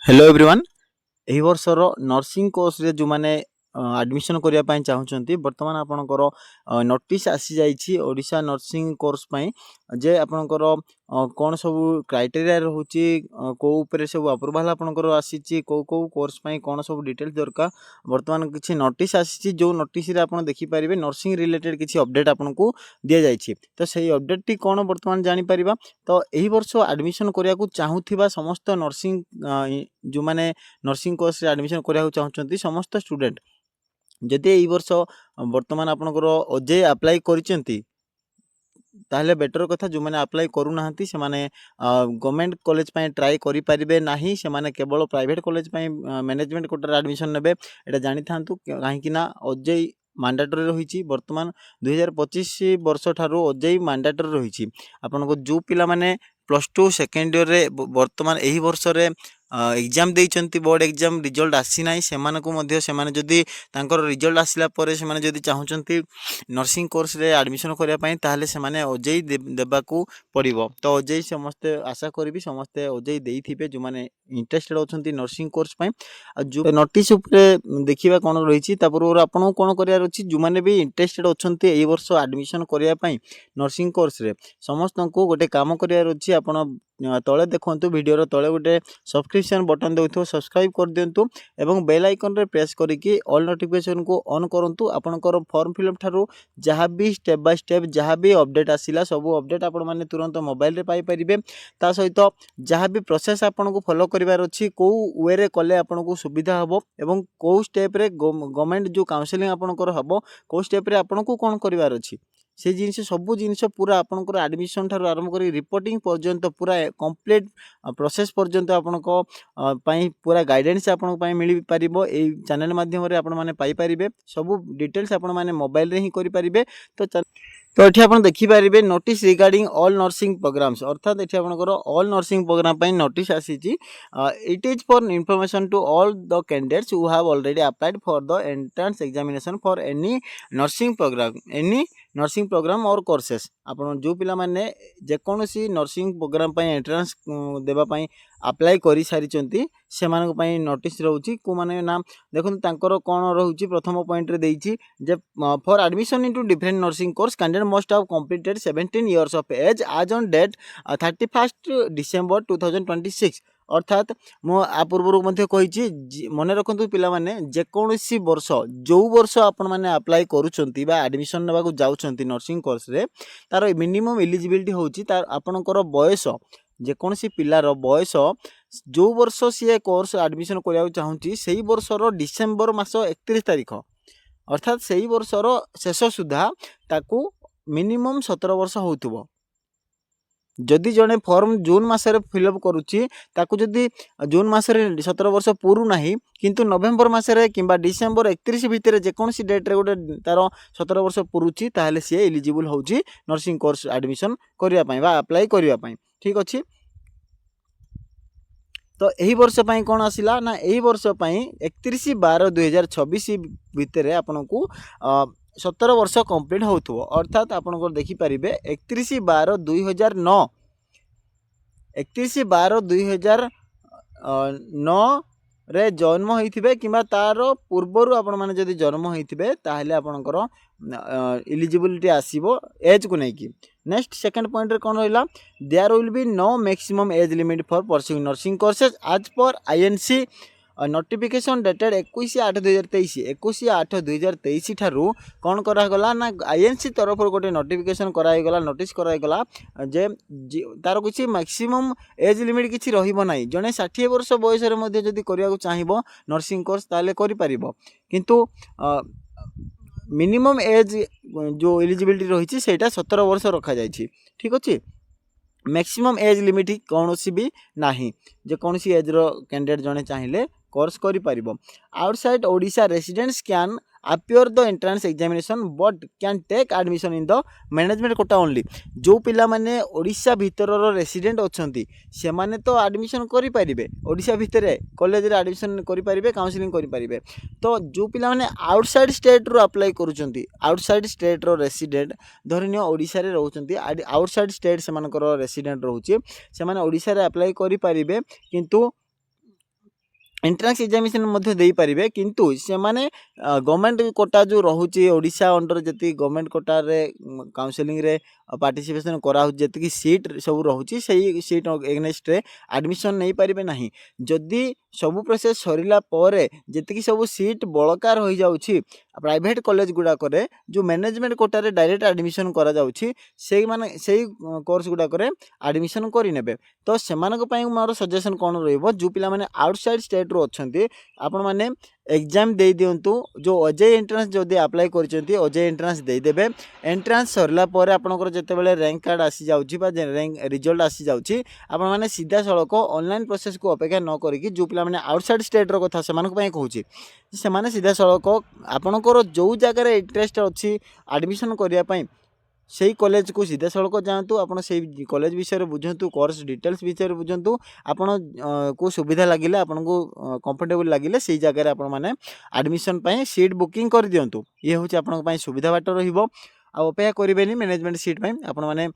Hello everyone एही वर्षर nursing course रे जो माने एडमिशन करिया पई चाहुचंती वर्तमान आपनकर नोटिस आसी जाईछि ओडिशा नर्सिंग कोर्स पई जे आपनकर कोन सब क्राइटेरिया रहउछि को ऊपर सब अप्रूवल आपनकर आसीछि को कोर्स पई कोन सब डिटेल्स दरका वर्तमान किछि नोटिस आसीछि जो नोटिस रे आपन देखि परिबे नर्सिंग रिलेटेड किछि अपडेट आपनको दिया जाईछि तो सेही अपडेट टी कोन वर्तमान जानि परिबा। तो एही वर्ष एडमिशन करिया को चाहुथिबा समस्त नर्सिंग जो माने नर्सिंग कोर्स रे एडमिशन करिया चाहुचंती समस्त स्टूडेंट जदि एई वर्ष वर्तमान आपनकर ओजे अप्लाई करिसेंती ताहले बेटर कथा जो माने अप्लाई करू नाहंती से माने गवर्नमेंट कॉलेज पय ट्राई करि परिबे नाही से माने केवल प्राइवेट कॉलेज पय मैनेजमेंट कोटा एडमिशन नेबे एटा जानि थांतु काहे कि ना ओजे मैंडेटरी रही वर्तमान 2025 वर्ष ठारू ओजे मैंडेटरी रही आपनको जो पिला माने प्लस टू सेकेंड ईयर रे वर्तमान एही वर्ष रे एग्जाम देइचंती बोर्ड एग्जाम रिजल्ट आसी नाही सेमाने को मध्य सेमाने जदी तांकर रिजल्ट आसिला परे सेमाने जदी चाहुचंती नर्सिंग कोर्स रे एडमिशन करिया पई ताहले सेमाने ओजेई देबाकू पड़िबो। तो ओजेई समस्त आशा करबी समस्त ओजेई देइथिबे जो माने इंटरेस्टेड होचंती नर्सिंग कोर्स पई जो नोटिस ऊपर देखिबा कोन रहिछि तापर आपन कोन करिया रछि जो माने भी इंटरेस्टेड होचंती एई वर्ष एडमिशन करिया पई नर्सिंग कोर्स रे समस्त को गोटे काम करिया रछि आपन तले देखंतु वीडियो तले गोटे सब्सक्रिप्शन बटन देउथो सब्सक्राइब कर दियंतु एवं बेल आइकन रे प्रेस करिकि ऑल नोटिफिकेशन को ऑन करंतु आपनकर फॉर्म फिलअप ठारू जहाँ भी स्टेप बाय स्टेप जहाँ भी अपडेट आसिला सब अपडेट आपण माने तुरंत मोबाइल रे पाई परिबे। ता सहित जहाँ भी प्रोसेस आपन को फॉलो करिवार अछि को वे रे कले आपन को सुविधा हबो एवं को स्टेप रे गवर्नमेंट जो काउंसलिंग आपनकर हबो को स्टेप रे आपन को कोन करिवार अछि से जिनस सबू जिनस पूरा आपनकर एडमिशन ठारू आरंभ करी रिपोर्टिंग पर्यंत पूरा कंप्लीट प्रोसेस पर्यंत आपनको पई पूरा गाइडेंस आपन पई मिली परिबो ए चैनल माध्यम रे आपन माने पाई परिबे सबू डिटेल्स आपन माने मोबाइल रे ही करि परिबे। तो एठी आपन देखि परिबे notice regarding all nursing programmes अर्थात एठी आपनकर ऑल नर्सिंग प्रोग्राम पई नोटिस आसीची it is for information to all the candidates who have already applied for the entrance examination for any nursing programme or courses आपन जो पिला माने जे कोनोसी नर्सिंग प्रोग्राम पई एंट्रेंस देबा पई अप्लाई करि सारिचंती सेमानक पई नोटिस रहउची को माने नाम देखन तांकर कोन रहउची प्रथम पॉइंट रे देइची जे for admission into different nursing course candidate must have completed 17 years of age as on date 31 December 2026 अर्थात मो आ पूर्व मध्य कही मन रखु पिला माने जेकोसी वर्ष जो वर्ष आपण माने अप्लाई करूछंती बा एडमिशन नेबाकू जाउछंती नर्सिंग कोर्स रे तार मिनिमम एलिजिबिलिटी होची तार आपनकर बयस जेकोसी पिलार बयस जो वर्ष सी कोर्स एडमिशन करिया चाहूची सेही वर्षर डिसेंबर मास 31 तारिख अर्थात सेही वर्षर शेष सुधा ताकू मिनिमम 17 वर्ष होउथबो। जदि जने फॉर्म जून मासरे फिलअप करूची ताकू जदि जून मासरे 17 वर्ष पूरु नाही किंतु नवेम्बर मासरे किंबा डिसेंबर 31 भितर जेकोसी डेट रे गोटे तार 17 वर्ष पूरुची ताहले सी एलिजिबल होउची नर्सिंग कोर्स एडमिशन करिया पई बा अप्लाई करिया पई ठीक अछि। तो यही वर्ष पई कोन आसिला ना यही वर्ष पई 31/12/2026 भितर आपन को 17 वर्ष कंप्लीट होथबो अर्थात आपन को देखि परिबे 31/12/2009 31/12/2009 रे जन्म होइथिबे किबा तार पूर्वरु आपण माने जदि जन्म होइथिबे ताहले आपनकर एलिजिबिलिटी आसीबो एज को नै कि। नेक्स्ट सेकंड पॉइंट रे कोन रहिला there will be no maximum age limit for pursuing nursing courses as per INC notification dated 21/8/2023 21/8/2023 ठारू कौन करा गला ना आईएनसी तरफ गोटे नोटिफिकेशन कराई गला नोटिस कराई गला जे तार किछि मैक्सिमम एज लिमिट किछि रहिबो नाही जने 60 वर्ष बयस रे मध्ये जदी करिया को चाहिबो नर्सिंग कोर्स ताले करि परिबो किंतु मिनिमम एज जो एलिजिबिलिटी रही सेटा 17 वर्ष रखा जाइछि ठीक अछि। मैक्सिमम एज लिमिट कौन सी भी नाही जे कौन सी एज रो कैंडिडेट जने चाहिए कोर्स करि परिबो। Outside Odisha residents can appear the entrance examination but can take admission in the management quota only जो पिला माने ओडिशा भीतर रो रेसिडेंट अछंती से माने तो एडमिशन करि परिबे ओडिशा भीतर कॉलेज रे एडमिशन करि परिबे काउंसलिंग करि परिबे। तो जो पिला माने आउटसाइड स्टेट रो अप्लाई करूचंती आउटसाइड स्टेट रो रेसिडेंट धरिनियो ओडिशा रे रहउचंती आउटसाइड स्टेट से मानकर रेसिडेंट रहउची से माने ओडिशा रे अप्लाई करि परिबे किंतु एंट्रांस एग्जामिनेशन मध्य दे पारिबे किंतु से माने गवर्नमेंट कोटा जो रहुची ओडिशा अंडर जति गवर्नमेंट कोटा रे काउंसलिंग रे पार्टिसिपेशन करा हो जति की सीट सब रहुची सही सीट एगनेस्ट रे एडमिशन नहीं पारिबे नाही जदि सब प्रोसेस सरिला परे जति की सब सीट बळकार होई जाउची प्राइवेट कॉलेज गुडा करे जो मैनेजमेंट कोटा रे डायरेक्ट एडमिशन करा जाउची सेई माने सेई कोर्स गुडा करे एडमिशन करि नेबे तो सेमानक पई मोर सजेशन कोन रहइबो जो पिला माने आउटसाइड स्टेट रो अछंती आपण माने एग्जाम दे दियंतु जो ओजेई एंट्रांस जदि अप्लाई करचंती ओजेई एंट्रांस दे देबे एंट्रांस सरला परे आपनकर जते बेले रैंक कार्ड आसी जाउची बा रैंक रिजल्ट आसी जाउची आपण माने सीधा सळक ऑनलाइन प्रोसेस को अपेक्षा न करिकि जो पिला माने आउटसाइड स्टेट रो कथा सेमानक पई कहूची से माने सीधा सळक आपनकर जो जगह रे इंटरेस्ट अछि एडमिशन करिया पई से कॉलेज को सीधा सड़क जातु आपड़ से कॉलेज विषय बुझंतु कोर्स डिटेल्स विषय बुझंतु आपण को सुविधा लगिले आपन को कंफर्टेबल लगिले से जगह आपण माने एडमिशन पई सीट बुकिंग कर दियंतु ये होची आपण पई सुविधा बाट रहिबो आ अपेक्षा करिवेनी मैनेजमेंट सीट पई आपण माने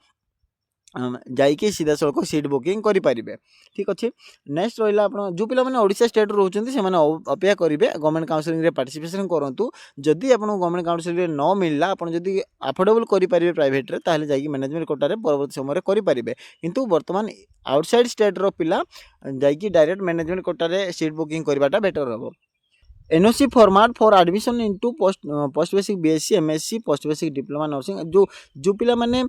जाइए सीधा सड़क सीट बुकिंग करेंगे ठीक अच्छे नेक्स्ट रहा आप जो पिला मैंने ओडिशा स्टेट रोचे से अपेक्षा करेंगे गवर्नमेंट काउंसिलिंग पार्टिसिपेशन करूँ जदि आप गवर्नमेंट काउंसिलिंग न मिलला आप जदि अफोर्डेबल करेंगे प्राइवेट ताहले जाइए मैनेजमेंट कोटा परवर्त समय करेंगे किंतु वर्तमान आउटसाइड स्टेट रो पिला जाइए direct management quota seat booking करवाटा बेटर हम NOC format for admission into post basic BSc MSc post basic diploma nursing जो पिला माने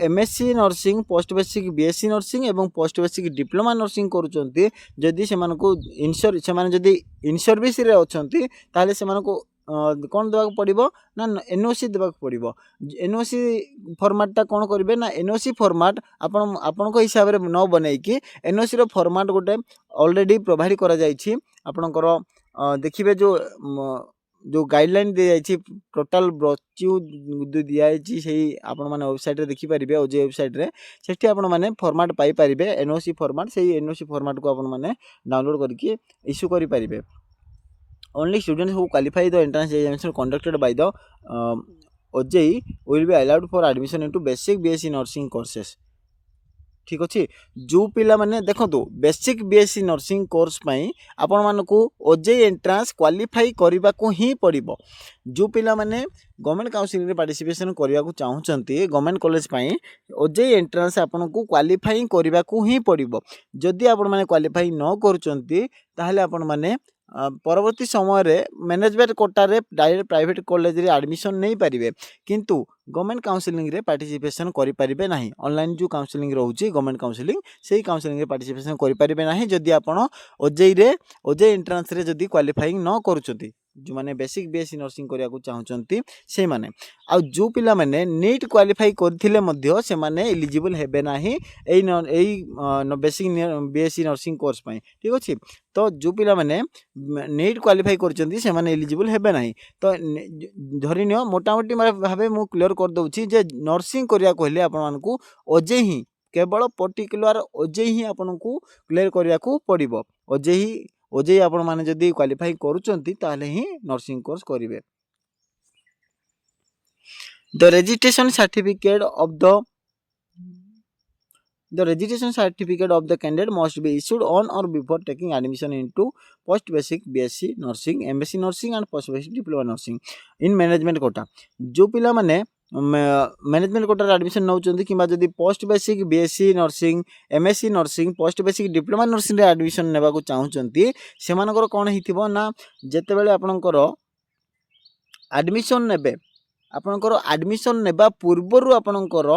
MSc nursing post basic BSc nursing एवं पोस्ट बेसिक डिप्लोमा नर्सिंग करूचंती जदि से मानको इनसर से माने जदि इन सर्विस रे अछंती ताले से मानको कौन देवा पड़ो ना एनओसी देवा पड़ो एनओसी फॉर्मेटा कौन करेंगे ना एनओसी फॉर्मेट आपण हिसाब से न बनईकि एनओसी रो फॉर्मेट गोटे ऑलरेडी प्रोवाइड करा जायछि आपणकर देखिए जो गाइडलाइन दी जाइए टोटाल ब्रच्यू दिखाई से आपण मैंने वेबसाइट रे देखि पारिबे ओजे वेबसाइट रे सेठी आपण माने फॉर्मेट पाई पारिबे एनओसी फॉर्मेट से एनओसी फॉर्मेट को आपण माने डाउनलोड करके इश्यू करि पारिबे only students who qualify the entrance examination conducted by the OJEE will be allowed for admission into basic BSc nursing courses ठीक अच्छे जो पिला माने देखो बेसिक बीएससी नर्सिंग कोर्स पई आपण मानकू ओजेई एंट्रेंस क्वालिफाई करबा को ही पड़िबो जो पिला माने गवर्नमेंट काउंसिलिंग रे पार्टिसिपेशन करबा को चाहउचंती गवर्नमेंट कॉलेज पई ओजेई एंट्रेंस आपण को क्वालिफाई करबा को ही पड़िबो जदि आपण माने क्वालिफाई न करूचंती ताहले आपण माने परवर्ती समय रे मैनेजमेंट कोटा रे डायरेक्ट प्राइवेट कॉलेज रे एडमिशन नहीं पारिबे किंतु गवर्नमेंट काउंसिलिंग रे पार्टिसिपेशन करि पारिबे नाही ऑनलाइन जो काउंसिलिंग रहउची गवर्नमेंट काउंसिलिंग सेही काउंसिलिंग रे पार्टिसिपेशन करि पारिबे नाही जदि आपण ओजेई एंट्रेंस रे जदि क्वालिफाइंग न करूचंती जो माने बेसिक बीएससी नर्सिंग करिया को चाहउचंती से माने आ जो पिला माने नीट क्वालिफाई करथिले मध्य से माने एलिजिबल हेबे नाही एई बेसिक बीएससी नर्सिंग कोर्स पई ठीक अछि तो जो पिला माने नीट क्वालिफाई करचंती से माने एलिजिबल हेबे नाही तो धरिनियो मोटामोटी भाबे मु क्लियर कर दउची जे नर्सिंग करिया कहले आपण मानकू ओजे ही केवल पर्टिकुलर ओजे ही आपण को क्लियर करिया को पड़िबो ओजेई आपण माने जदि क्वालिफाई करूचंती ताले ही नर्सिंग कोर्स करिवे the registration certificate of the registration certificate of the candidate must be issued on or before taking admission into post basic BSc nursing MSc nursing and post basic diploma nursing in management quota जो पिला माने management quota admission नौचंती किबा जदि post basic BSc nursing MSc nursing post basic diploma nursing रे admission नेबा को चाहउचंती सेमानकर कोन हिथिबो ना जते बेले आपनकर एडमिशन नेबे आपनकर एडमिशन नेबा पूर्वरु आपनकर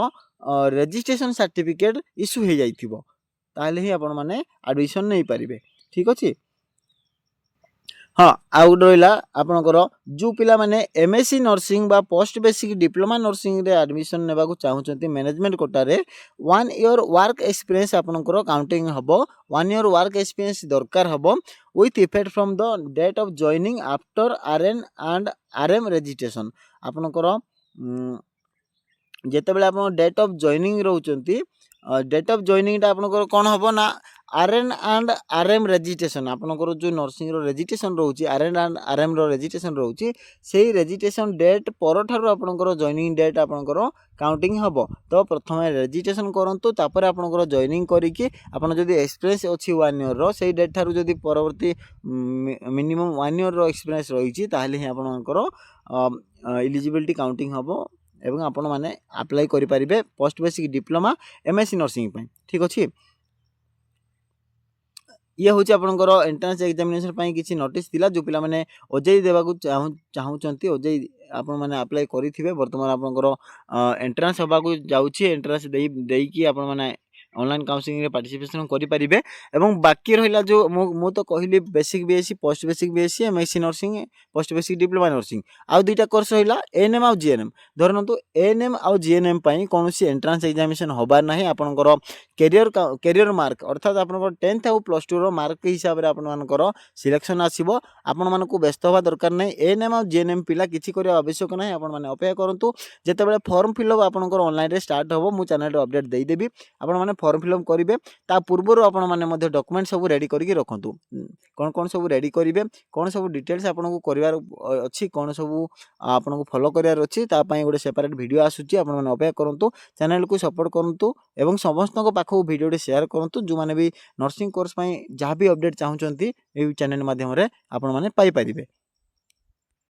रजिस्ट्रेशन सर्टिफिकेट इश्यू हो जाइथिबो ताले ही आपण माने एडमिशन नहीं पारिबे ठीक अछि हाँ आउ रहा आपनकर जो पिला माने एमएससी नर्सिंग बा पोस्ट बेसिक डिप्लोमा नर्सिंग रे एडमिशन नेबा को चाहउचंती मैनेजमेंट कोटा रे 1 ईयर वर्क एक्सपीरियंस आपनकर काउंटिंग हबो 1 ईयर वर्क एक्सपीरियंस दरकार हबो with effect from the date of joining after RN and RM registration आपनकर जेते बेले आपण डेट ऑफ जॉइनिंग रहउचंती डेट ऑफ जॉइनिंग ता आपनकर कोन हबो ना आरएन एंड आरएम रेजिस्ट्रेशन आपनकर जो नर्सिंग रो रेजिस्ट्रेशन रोची आरएन एंड आरएम रो रेजिस्ट्रेशन रोची सेही रेजिस्ट्रेशन डेट परठारु आपनकर जॉइनिंग डेट आपनकर काउंटिंग हबो। तो प्रथम रेजिस्ट्रेशन करंतु तापर आपनकर जॉइनिंग करिकि आपन जदि एक्सपीरियंस अछि 1 ईयर रो सेही डेट थारु जदि परवर्ती मिनिमम 1 ईयर रो एक्सपीरियंस रहिछि ताहले ही आपनकर एलिजिबिलिटी काउंटिंग हबो एवं आपण माने अप्लाई करि परिबे post basic diploma MSc nursing पय। ठीक अछि। ये हूँ आपंकर एंट्रांस एग्जामिनेशन पर किसी नोटिस थिला जो पिला माने ओजेई देवाकू चाहूचंती ओजेई आपण माने अप्लाई करिथिबे वर्तमान आपंकर एंट्रांस होबाकू जाउछि एंट्रांस देकी आपण माने ऑनलाइन काउंसलिंग रे पार्टिसिपेशन करि परिबे एवं बाकी रहिला जो मु तो कहली basic BSc post basic BSc MSc nursing post basic diploma nursing आउ दुईटा कोर्स रहिला एएनएम आउ जीएनएम धरनतु एएनएम आउ जीएनएम पई कोनोसी एंट्रांस एग्जामिनेशन होबार नाही आपनकर कैरियर मार्क अर्थात आपनकर 10th आउ प्लस 2 रो मार्क हिसाब रे आपण मानकर सिलेक्शन आसीबो आपण मानकू व्यस्त होबा दरकार नै एएनएम आउ जीएनएम पिला किछि करिया आवश्यक नै आपण माने अपेक्षा करंतु जेते बेले फॉर्म फिलअप आपनकर ऑनलाइन रे स्टार्ट होबो मु चैनल रे अपडेट देई देबी आपण माने फॉर्म फिलअप करिवे ता पूर्वरु आपण माने मध्ये डॉक्यूमेंट सब रेडी करके रखंतु कोन कोन सब रेडी करिवे कोन सब डिटेल्स आपनको करिवार अछि कोन सब आपनको फॉलो करिवार अछि ता पई गोटे सेपरेट वीडियो आसुची आपण माने अपेक्षा करंतु चैनल को सपोर्ट करंतु एवं समस्त को पाखो वीडियो टे शेयर करंतु जो माने भी नर्सिंग कोर्स पई जहां भी अपडेट चाहउचंती ए चैनल माध्यम रे आपण माने पाई परिबे।